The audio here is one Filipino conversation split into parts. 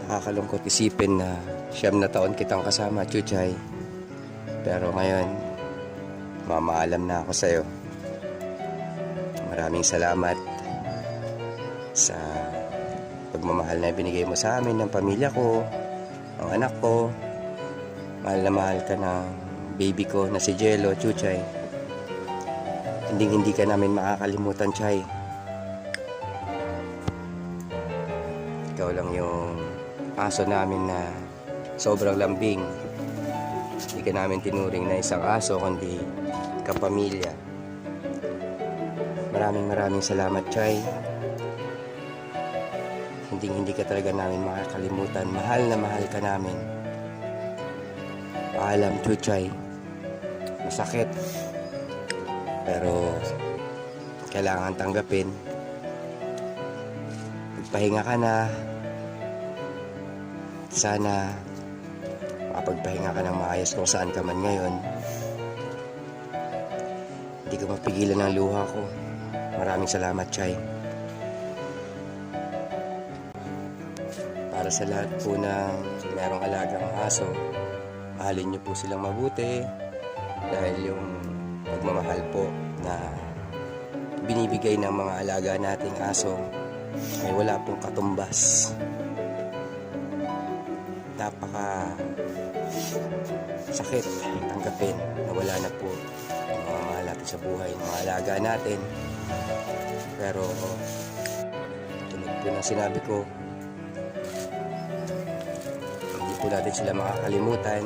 Nakakalungkot isipin na 9 na taon kitang kasama, Chuchay. Pero ngayon, mamaalam na ako sa'yo. Maraming salamat sa pagmamahal na binigay mo sa amin ng pamilya ko, ng anak ko. Mahal na mahal ka ng baby ko na si Jello, Chuchay. Hindi ka namin makakalimutan, Chay. Ikaw lang yung aso namin na sobrang lambing. Hindi ka namin tinuring na isang aso, kundi kapamilya. Maraming salamat, Chay. Hindi ka talaga namin makakalimutan. Mahal na mahal ka namin. Paalam, Chuchay. Masakit. Pero kailangan tanggapin. Magpahinga ka na. Sana makapagpahinga ka ng maayos kung saan ka man ngayon. Hindi ko mapigilan ang luha ko. Maraming salamat, Chay. Para sa lahat po ng merong alagang aso, mahalin niyo po silang mabuti dahil yung pagmamahal po na binibigay ng mga alaga nating aso ay wala pong katumbas. Napaka sakit tanggapin na wala na po ang mga mahal natin sa buhay, mga alaga natin. Pero tulad po ng sinabi ko, hindi po natin sila makakalimutan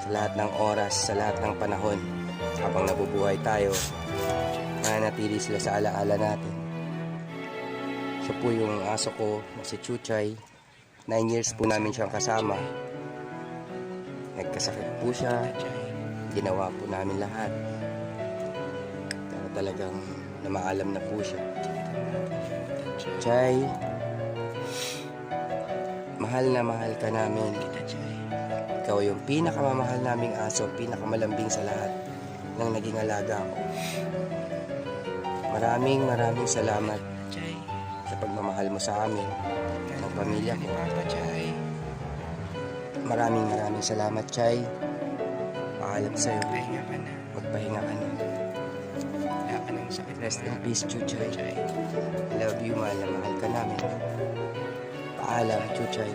sa lahat ng oras, sa lahat ng panahon. Habang nabubuhay tayo, mananatili sila sa alaala natin. Siya po yung aso ko na si Chuchay. 9 years po namin siyang kasama. Nagkasakit po siya. Ginawa po namin lahat. Pero talagang namaalam na po siya. Chay, mahal na mahal ka namin. Ikaw yung pinakamamahal naming aso, pinakamalambing sa lahat ng naging alaga ko. Maraming salamat sa pagmamahal mo sa amin, ng pamilya ko. Maraming salamat, Chay. Paalam sa'yo. Magpahinga ka na. Rest in peace, Chuchay. I love you, mahal na mahal ka namin. Paalam, Chuchay.